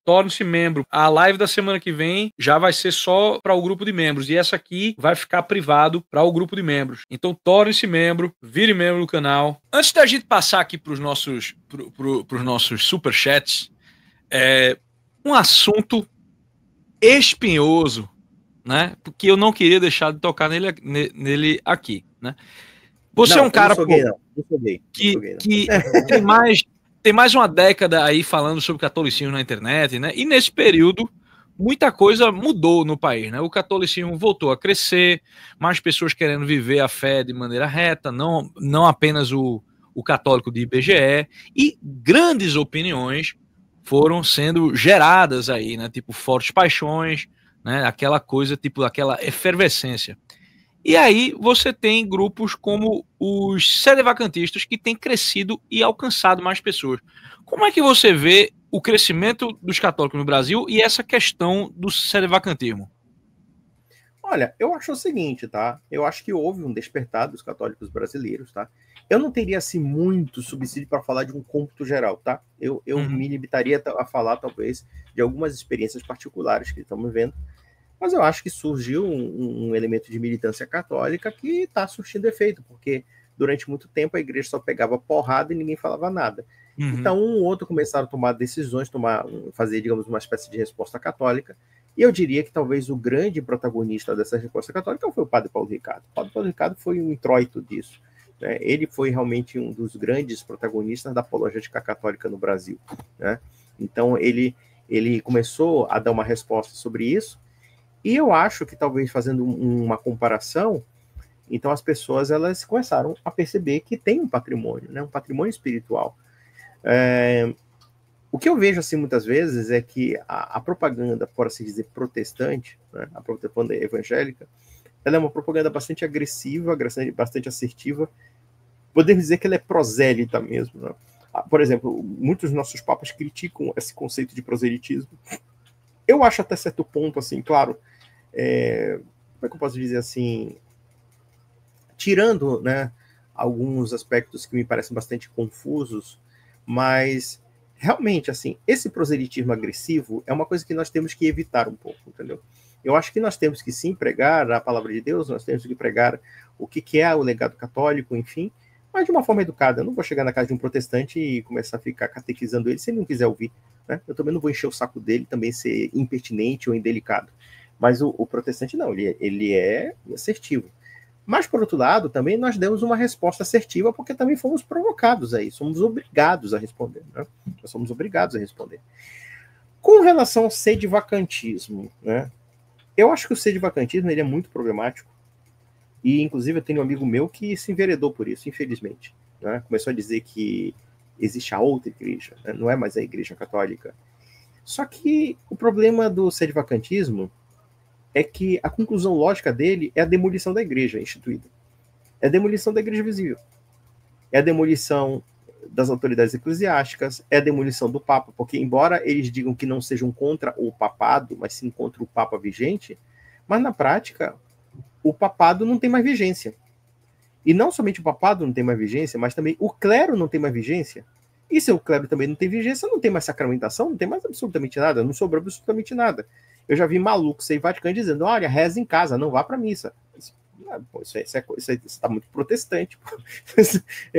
torne-se membro. A live da semana que vem já vai ser só para o grupo de membros. E essa aqui vai ficar privado para o grupo de membros. Então, torne-se membro, vire membro do canal. Antes da gente passar aqui para os nossos superchats, um assunto espinhoso, né? Porque eu não queria deixar de tocar nele aqui, né? Você é um cara que tem mais uma década aí falando sobre catolicismo na internet, né? E nesse período muita coisa mudou no país, né? O catolicismo voltou a crescer, mais pessoas querendo viver a fé de maneira reta, não apenas o católico de IBGE, e grandes opiniões foram sendo geradas aí, né? Tipo fortes paixões, né? Aquela coisa, tipo aquela efervescência. E aí você tem grupos como os sedevacantistas que têm crescido e alcançado mais pessoas. Como é que você vê o crescimento dos católicos no Brasil e essa questão do sedevacantismo? Olha, eu acho o seguinte, tá? Eu acho que houve um despertar dos católicos brasileiros, tá? Eu não teria, assim, muito subsídio para falar de um cômputo geral, tá? Eu me limitaria a falar, talvez, de algumas experiências particulares que estamos vendo. Mas eu acho que surgiu um elemento de militância católica que está surtindo efeito, porque durante muito tempo a igreja só pegava porrada e ninguém falava nada. Então, um ou outro começaram a tomar decisões, fazer, digamos, uma espécie de resposta católica. E eu diria que talvez o grande protagonista dessa resposta católica foi o padre Paulo Ricardo. O padre Paulo Ricardo foi um introito disso, né? Ele foi realmente um dos grandes protagonistas da apologética católica no Brasil, né? Então, ele começou a dar uma resposta sobre isso. E eu acho que talvez fazendo uma comparação, então as pessoas elas começaram a perceber que tem um patrimônio, né? Um patrimônio espiritual. O que eu vejo assim muitas vezes é que a propaganda, por assim dizer, protestante, né? A propaganda evangélica, ela é uma propaganda bastante agressiva, bastante assertiva. Podemos dizer que ela é prosélita mesmo, né? Por exemplo, muitos dos nossos papas criticam esse conceito de proselitismo. Eu acho até certo ponto, assim, claro, como é que eu posso dizer assim, tirando, né, alguns aspectos que me parecem bastante confusos, mas realmente, assim, esse proselitismo agressivo é uma coisa que nós temos que evitar um pouco, entendeu? Eu acho que nós temos que sim pregar a palavra de Deus, nós temos que pregar o que é o legado católico, enfim, mas de uma forma educada. Eu não vou chegar na casa de um protestante e começar a ficar catequizando ele se ele não quiser ouvir, né? Eu também não vou encher o saco dele, também ser impertinente ou indelicado. Mas o protestante não, ele é assertivo. Mas, por outro lado, também nós demos uma resposta assertiva porque também fomos provocados aí, somos obrigados a responder, né? Nós somos obrigados a responder. Com relação ao sedivacantismo, né? Eu acho que o sedivacantismo ele é muito problemático. E, inclusive, eu tenho um amigo meu que se enveredou por isso, infelizmente, né? Começou a dizer que existe a outra igreja, né? Não é mais a igreja católica. Só que o problema do sedivacantismo é que a conclusão lógica dele é a demolição da igreja instituída. É a demolição da igreja visível. É a demolição das autoridades eclesiásticas, é a demolição do Papa, porque embora eles digam que não sejam contra o papado, mas sim contra o Papa vigente, mas na prática o papado não tem mais vigência. E não somente o papado não tem mais vigência, mas também o clero não tem mais vigência. E se o clero também não tem vigência, não tem mais sacramentação, não tem mais absolutamente nada, não sobrou absolutamente nada. Eu já vi maluco sem Vaticano dizendo, olha, reza em casa, não vá para missa. Isso está muito protestante.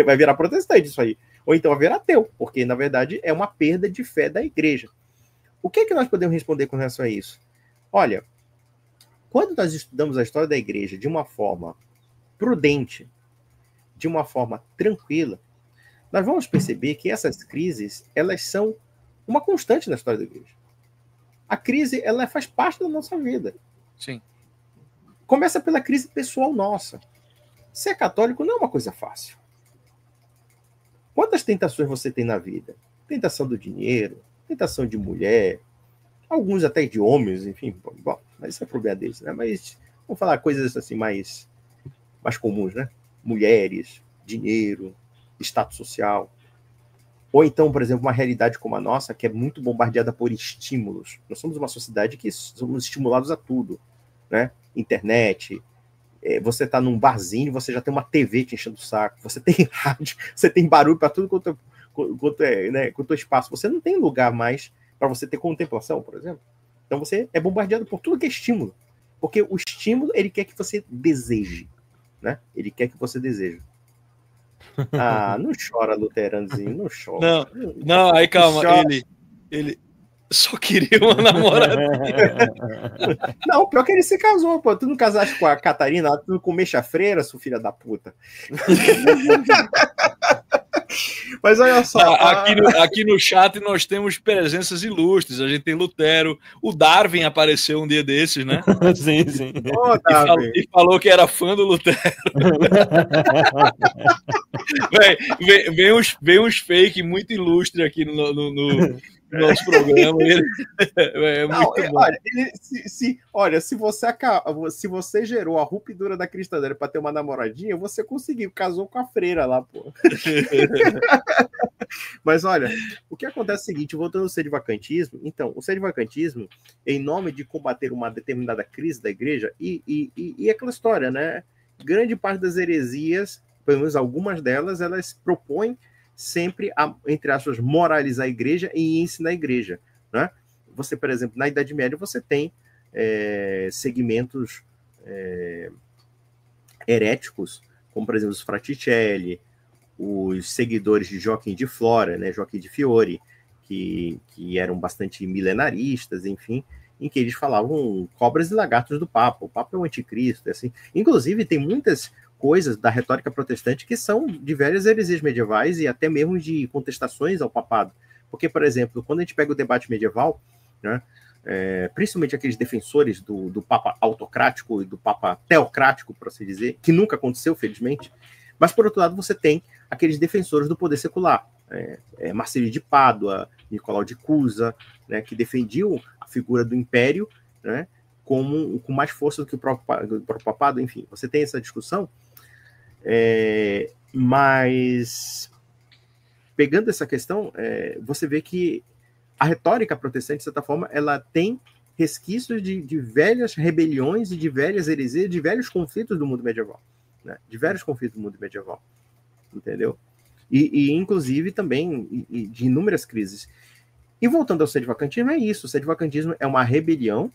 Vai virar protestante isso aí. Ou então vai virar ateu, porque na verdade é uma perda de fé da igreja. O que é que nós podemos responder com relação a isso? Olha, quando nós estudamos a história da igreja de uma forma prudente, de uma forma tranquila, nós vamos perceber que essas crises, elas são uma constante na história da igreja. A crise, ela faz parte da nossa vida. Sim. Começa pela crise pessoal nossa. Ser católico não é uma coisa fácil. Quantas tentações você tem na vida? Tentação do dinheiro, tentação de mulher, alguns até de homens, enfim. Bom, mas isso é problema deles, né? Mas vamos falar coisas assim mais comuns, né? Mulheres, dinheiro, status social. Ou então, por exemplo, uma realidade como a nossa, que é muito bombardeada por estímulos. Nós somos uma sociedade que somos estimulados a tudo, né? Internet, você está num barzinho, você já tem uma TV te enchendo o saco, você tem rádio, você tem barulho para tudo quanto é, né, quanto é espaço. Você não tem lugar mais para você ter contemplação, por exemplo. Então você é bombardeado por tudo que é estímulo. Porque o estímulo, ele quer que você deseje, né? Ele quer que você deseje. Ah, não chora, Luteranozinho, não chora. Não, aí calma, ele só queria uma namoradinha. Não, pior que ele se casou, pô. Tu não casaste com a Catarina, tu não comeste a freira, sua filha da puta. Mas olha só. Aqui no chat nós temos presenças ilustres. A gente tem Lutero, o Darwin apareceu um dia desses, né? Sim, sim. E falou que era fã do Lutero. Vem uns fake muito ilustres aqui no nosso programa. Muito bom. Olha, se você gerou a ruptura da cristandade para ter uma namoradinha, você conseguiu, casou com a freira lá, pô. Mas olha, o que acontece é o seguinte, voltando ao sedivacantismo, então, o sedivacantismo, em nome de combater uma determinada crise da igreja, e aquela história, né? Grande parte das heresias, pelo menos algumas delas, elas propõem sempre, entre aspas, moralizar a igreja e ensinar a igreja, né? Você, por exemplo, na Idade Média, você tem segmentos heréticos, como, por exemplo, os Fraticelli, os seguidores de Joaquim de Flora, né, Joaquim de Fiore, que eram bastante milenaristas, enfim, em que eles falavam cobras e lagartos do Papa. O Papa é o anticristo, assim. Inclusive, tem muitas coisas da retórica protestante que são de velhas heresias medievais e até mesmo de contestações ao papado. Porque, por exemplo, quando a gente pega o debate medieval, né, principalmente aqueles defensores do Papa autocrático e do Papa teocrático, por assim dizer, que nunca aconteceu, felizmente, mas, por outro lado, você tem aqueles defensores do poder secular, Marcílio de Pádua, Nicolau de Cusa, né, que defendiam a figura do império, né, com mais força do que o próprio papado. Enfim, você tem essa discussão, mas pegando essa questão, você vê que a retórica protestante, de certa forma, ela tem resquícios de velhas rebeliões e de velhas heresias, de velhos conflitos do mundo medieval, né? De vários conflitos do mundo medieval, entendeu? E inclusive também de inúmeras crises. E voltando ao sedivacantismo, é isso. O sedivacantismo é uma rebelião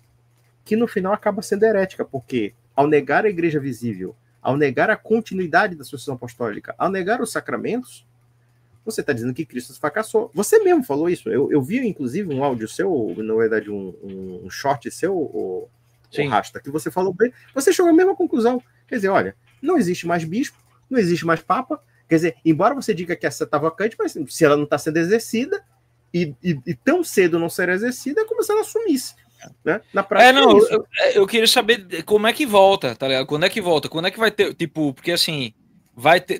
que no final acaba sendo herética, porque ao negar a igreja visível, ao negar a continuidade da sucessão apostólica, ao negar os sacramentos, você está dizendo que Cristo fracassou. Você mesmo falou isso. Eu vi, inclusive, um áudio seu, na verdade, um short seu, o Rasta, que você falou bem. Você chegou à mesma conclusão. Quer dizer, olha, não existe mais bispo, não existe mais papa. Quer dizer, embora você diga que essa está vacante, mas se ela não está sendo exercida, e tão cedo não ser exercida, é como se ela sumisse. Né? Na prática, eu queria saber como é que volta, tá ligado? Quando é que volta? Quando é que vai ter, tipo, porque assim,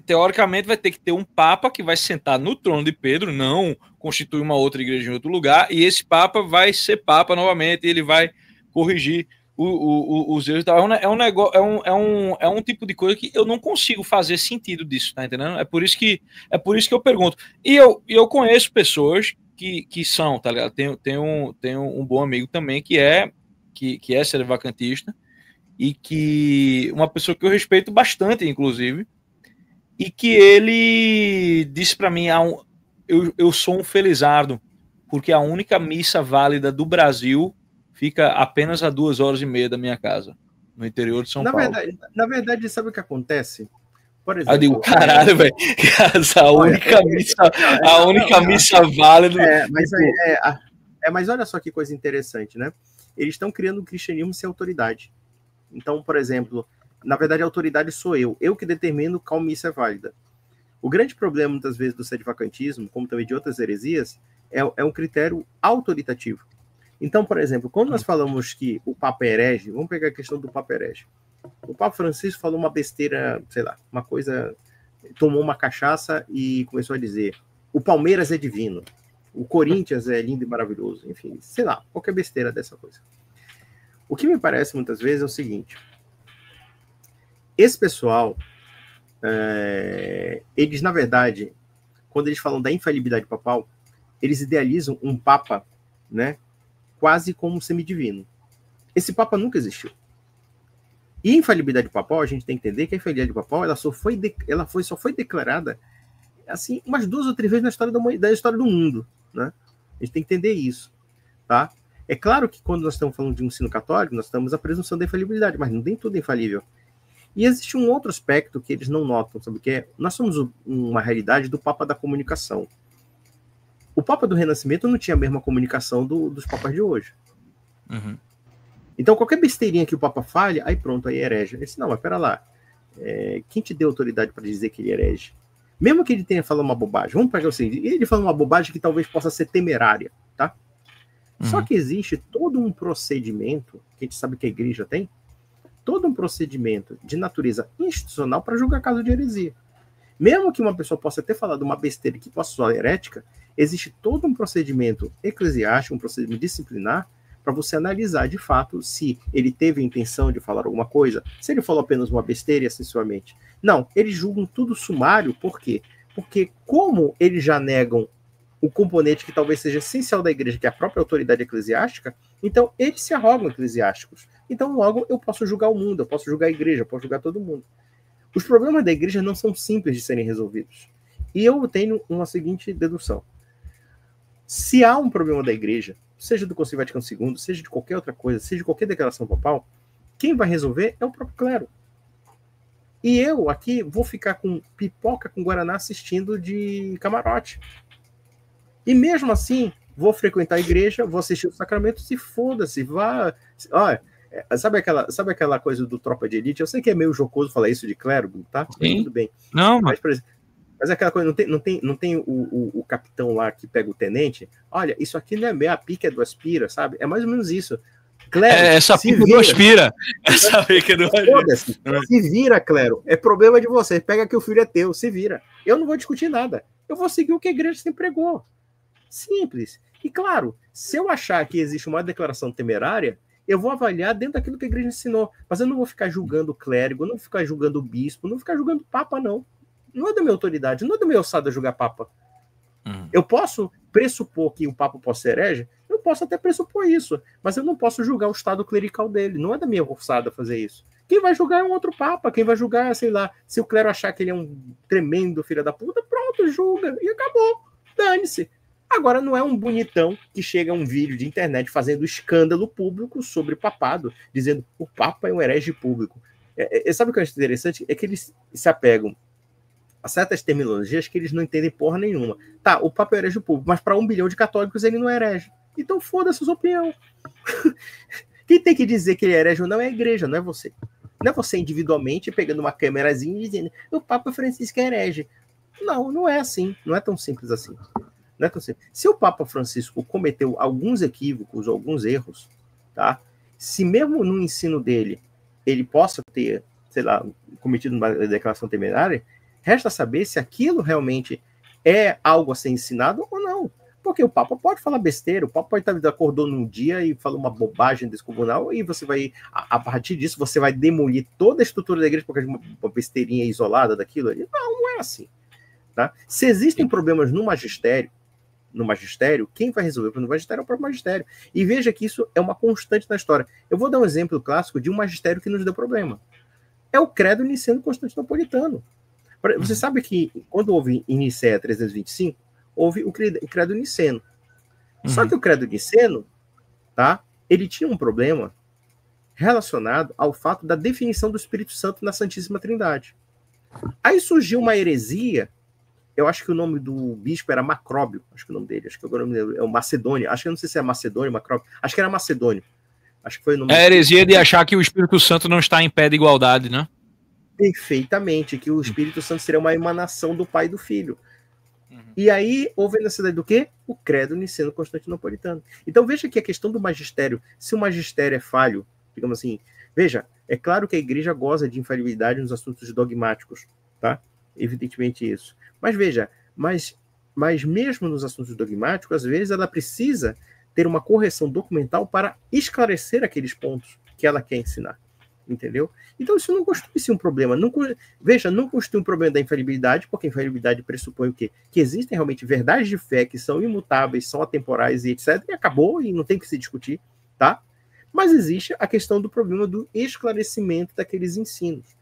teoricamente vai ter que ter um papa que vai sentar no trono de Pedro, não constituir uma outra igreja em outro lugar, e esse papa vai ser papa novamente, e ele vai corrigir os erros. É um tipo de coisa que eu não consigo fazer sentido disso, tá entendendo? É por isso que eu pergunto. E eu conheço pessoas que são, tá ligado? Tem um bom amigo também que é sedevacantista, e que uma pessoa que eu respeito bastante, inclusive, e que ele disse para mim, eu sou um felizardo, porque a única missa válida do Brasil fica apenas a 2h30 da minha casa, no interior de São Paulo. Na verdade, sabe o que acontece? Por exemplo, eu digo, caralho, velho, a única missa válida. Mas olha só que coisa interessante, né? Eles estão criando um cristianismo sem autoridade. Então, por exemplo, na verdade, a autoridade sou eu que determino qual missa é válida. O grande problema, muitas vezes, do sedivacantismo, como também de outras heresias, é um critério autoritativo. Então, por exemplo, quando nós falamos que o Papa é herege, vamos pegar a questão do Papa herege. O Papa Francisco falou uma besteira, sei lá, uma coisa, tomou uma cachaça e começou a dizer: o Palmeiras é divino, o Corinthians é lindo e maravilhoso, enfim, sei lá, qualquer besteira dessa coisa. O que me parece muitas vezes é o seguinte: esse pessoal, eles, na verdade, quando eles falam da infalibilidade papal, eles idealizam um Papa, né, quase como um semidivino. Esse Papa nunca existiu. E a infalibilidade papal, a gente tem que entender que a infalibilidade papal ela só foi declarada assim umas 2 ou 3 vezes na história da história do mundo, né? A gente tem que entender isso. tá? É claro que quando nós estamos falando de um ensino católico, nós temos a presunção da infalibilidade, mas nem tudo é infalível. E existe um outro aspecto que eles não notam, sabe o que é? Nós somos uma realidade do Papa da comunicação. O Papa do Renascimento não tinha a mesma comunicação dos papas de hoje. Uhum. Então, qualquer besteirinha que o Papa fale, aí pronto, aí é herege. Ele disse, não, mas pera lá. Quem te deu autoridade para dizer que ele é herege? Mesmo que ele tenha falado uma bobagem, vamos pegar o seguinte, ele falou uma bobagem que talvez possa ser temerária, tá? Uhum. Só que existe todo um procedimento, que a gente sabe que a igreja tem, todo um procedimento de natureza institucional para julgar caso de heresia. Mesmo que uma pessoa possa ter falado uma besteira que possa ser herética, existe todo um procedimento eclesiástico, um procedimento disciplinar, para você analisar de fato se ele teve a intenção de falar alguma coisa, se ele falou apenas uma besteira e assim suavemente. Não, eles julgam tudo sumário, por quê? Porque como eles já negam o componente que talvez seja essencial da igreja, que é a própria autoridade eclesiástica, então eles se arrogam eclesiásticos. Então logo eu posso julgar o mundo, eu posso julgar a igreja, eu posso julgar todo mundo. Os problemas da igreja não são simples de serem resolvidos. E eu tenho uma seguinte dedução. Se há um problema da igreja, seja do Concílio Vaticano II, seja de qualquer outra coisa, seja de qualquer declaração papal, quem vai resolver é o próprio clero. E eu aqui vou ficar com pipoca com guaraná assistindo de camarote. E mesmo assim, vou frequentar a igreja, vou assistir os sacramentos e foda-se, vá... Olha, sabe aquela coisa do Tropa de Elite? Eu sei que é meio jocoso falar isso de clérigo, tá? Sim. Tudo bem. Não, mas, por exemplo, mas aquela coisa, não tem o capitão lá que pega o tenente? Olha, isso aqui não é meio, a pica é do aspira, sabe? É mais ou menos isso. Clero, essa pica do aspira. Essa pica do aspira. Se vira, clero. É problema de você. Pega que o filho é teu, se vira. Eu não vou discutir nada. Eu vou seguir o que a igreja sempre pregou. Simples. E claro, se eu achar que existe uma declaração temerária, eu vou avaliar dentro daquilo que a igreja ensinou. Mas eu não vou ficar julgando o clérigo, não vou ficar julgando o bispo, não vou ficar julgando o papa, não. Não é da minha autoridade, não é da minha alçada julgar papa. Eu posso pressupor que o papa possa ser herege? Eu posso até pressupor isso, mas eu não posso julgar o estado clerical dele. Não é da minha alçada fazer isso. Quem vai julgar é um outro papa, quem vai julgar, sei lá, se o clero achar que ele é um tremendo filho da puta, pronto, julga, e acabou. Dane-se. Agora, não é um bonitão que chega a um vídeo de internet fazendo escândalo público sobre papado, dizendo o papa é um herege público. Sabe o que eu acho interessante? É que eles se apegam a certas terminologias que eles não entendem porra nenhuma. Tá, o papa é herege público, mas para 1 bilhão de católicos ele não é herege. Então foda-se a sua opinião. Quem tem que dizer que ele é herege ou não é a igreja, não é você. Não é você individualmente pegando uma câmerazinha e dizendo o Papa Francisco é herege. Não, não é assim. Não é tão simples assim. Não é tão simples. Se o Papa Francisco cometeu alguns equívocos, alguns erros, tá? Se mesmo no ensino dele ele possa ter, sei lá, cometido uma declaração temerária, resta saber se aquilo realmente é algo a ser ensinado ou não. Porque o Papa pode falar besteira, o Papa pode estar acordou num dia e falou uma bobagem descomunal e você vai, a partir disso, você vai demolir toda a estrutura da igreja porque é uma besteirinha isolada daquilo ali. Não, não é assim. Tá? Se existem problemas no magistério, quem vai resolver no magistério é o próprio magistério. E veja que isso é uma constante na história. Eu vou dar um exemplo clássico de um magistério que nos deu problema. É o credo niceno constantinopolitano. Você sabe que quando houve em Nicéia 325, houve o credo niceno. Só que o credo niceno, tá, ele tinha um problema relacionado ao fato da definição do Espírito Santo na Santíssima Trindade. Aí surgiu uma heresia, eu acho que o nome do bispo era Macróbio, acho que o nome dele, acho que o nome dele é o Macedônio, acho que eu não sei se é Macedônio, Macróbio, acho que era Macedônio. Acho que foi o nome. É a heresia de achar que o Espírito Santo não está em pé de igualdade, né? Perfeitamente, que o Espírito Santo seria uma emanação do Pai e do Filho. E aí houve a necessidade do quê? O credo niceno constantinopolitano. Então veja que a questão do magistério, se o magistério é falho, digamos assim, veja, é claro que a igreja goza de infalibilidade nos assuntos dogmáticos, tá? Evidentemente isso. Mas veja, mas mesmo nos assuntos dogmáticos, às vezes ela precisa ter uma correção documental para esclarecer aqueles pontos que ela quer ensinar. Entendeu? Então isso não constitui um problema. Veja, não constitui um problema da infalibilidade, porque a infalibilidade pressupõe o quê? Que existem realmente verdades de fé que são imutáveis, são atemporais e etc. E acabou, e não tem que se discutir, tá? Mas existe a questão do problema do esclarecimento daqueles ensinos,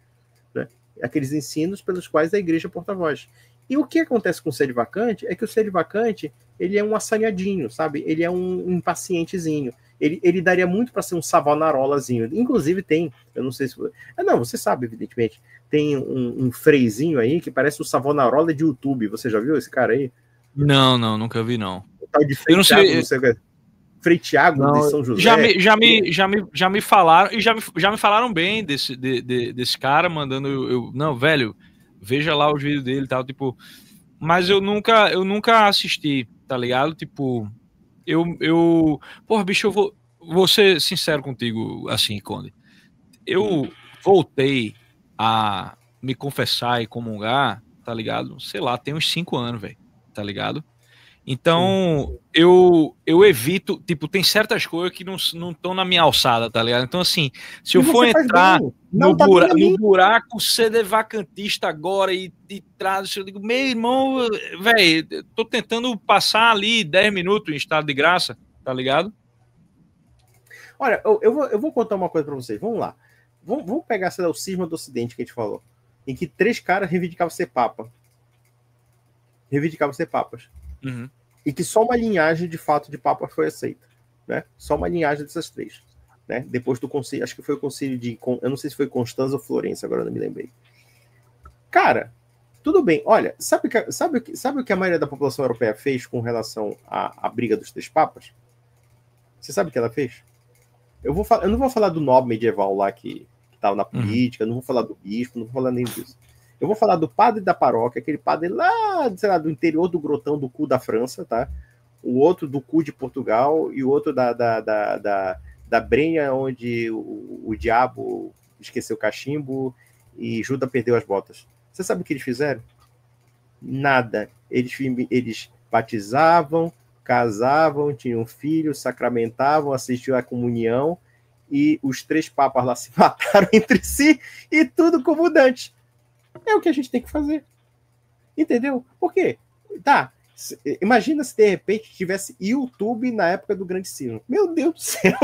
né? Aqueles ensinos pelos quais a igreja é porta-voz. E o que acontece com o sede vacante é que o sede vacante, ele é um assanhadinho, sabe? Ele é um impacientezinho. Ele daria muito para ser um Savonarolazinho. Inclusive tem, eu não sei se... Não, você sabe, evidentemente. Tem um freizinho aí que parece o Savonarola de YouTube. Você já viu esse cara aí? Não, nunca vi, não. O tal de Frei Thiago, não sei o que. Frei Thiago de São José. Já me falaram, e já me falaram bem desse cara, mandando não, velho, veja lá os vídeos dele e tal, tipo, mas eu nunca assisti, tá ligado? Tipo, porra, bicho, eu vou ser sincero contigo, assim, Conde. Eu voltei a me confessar e comungar, tá ligado? Sei lá, tem uns 5 anos, velho, tá ligado? Então, eu evito, tipo, tem certas coisas que não estão na minha alçada, tá ligado? Então, assim, se eu for entrar no buraco ser vacantista agora e traz, eu digo, meu irmão, velho, tô tentando passar ali 10 minutos em estado de graça, tá ligado? Olha, eu vou contar uma coisa pra vocês, vamos lá. Vamos pegar o cisma do Ocidente que a gente falou, em que 3 caras reivindicavam ser papa. Reivindicavam ser papas. Uhum. E que só uma linhagem de fato de papa foi aceita, né? Só uma linhagem dessas 3, né? Depois do concílio, acho que foi o concílio de, eu não sei se foi Constança ou Florença, agora não me lembrei. Cara, tudo bem. Olha, sabe o que a maioria da população europeia fez com relação à briga dos 3 papas? Você sabe o que ela fez? Eu não vou falar do nobre medieval lá que estava na política, não vou falar do bispo, não vou falar nem disso. Eu vou falar do padre da paróquia, aquele padre lá, sei lá, do interior do grotão do cu da França, tá? O outro do cu de Portugal e o outro da Brenha, onde o diabo esqueceu o cachimbo e Judas perdeu as botas. Você sabe o que eles fizeram? Nada. Eles batizavam, casavam, tinham filhos, sacramentavam, assistiam à comunhão e os 3 papas lá se mataram entre si e tudo como Dante. É o que a gente tem que fazer. Entendeu? Por quê? Tá. Imagina se de repente tivesse YouTube na época do Grande Cisma. Meu Deus do céu.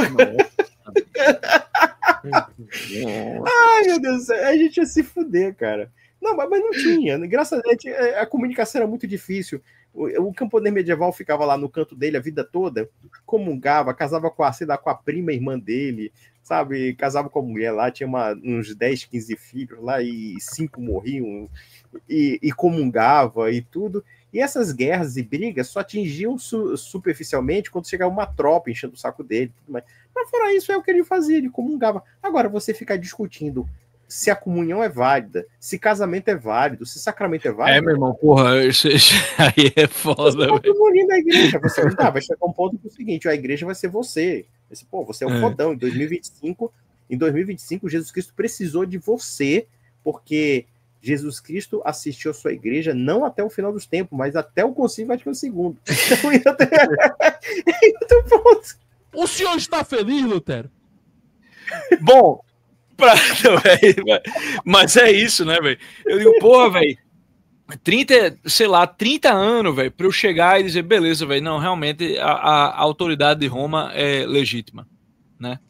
Ai, meu Deus do céu. A gente ia se fuder, cara. Não, mas não tinha. Graças a Deus, a comunicação era muito difícil. O camponês medieval ficava lá no canto dele a vida toda, comungava, casava com a prima irmã dele, sabe? Casava com a mulher lá, tinha uns 10, 15 filhos lá e 5 morriam, e comungava e tudo. E essas guerras e brigas só atingiam superficialmente quando chegava uma tropa enchendo o saco dele. Mas fora isso, é o que ele fazia, ele comungava. Agora, você ficar discutindo se a comunhão é válida, se casamento é válido, se sacramento é válido. Meu irmão, porra, isso aí é foda, velho. Da igreja, vai chegar um ponto que é o seguinte, a igreja vai ser você. Você é um fodão. Em 2025, Jesus Cristo precisou de você, porque Jesus Cristo assistiu a sua igreja não até o final dos tempos, mas até o Concílio Vaticano II. Então, ponto. O senhor está feliz, Lutero? Bom, mas é isso, né, velho? Eu digo, porra, velho, 30 anos, velho, pra eu chegar e dizer, beleza, velho, não, realmente a autoridade de Roma é legítima, né?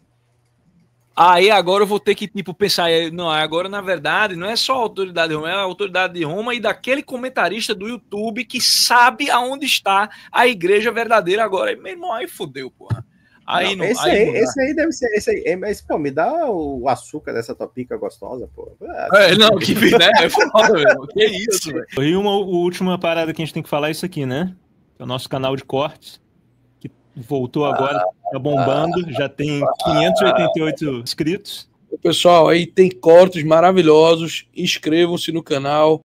Aí agora eu vou ter que, tipo, pensar, não, agora na verdade não é só a autoridade de Roma, é a autoridade de Roma e daquele comentarista do YouTube que sabe aonde está a igreja verdadeira agora. Meu irmão, aí fodeu, porra. Esse aí deve ser. Esse aí, mas, pô, me dá o açúcar dessa tua pica gostosa, pô. Que né? É foda, velho. Que isso, velho. E uma última parada que a gente tem que falar é isso aqui, né? É o nosso canal de cortes, que voltou agora, tá bombando, já tem 588 inscritos. Pessoal, aí tem cortes maravilhosos, inscrevam-se no canal.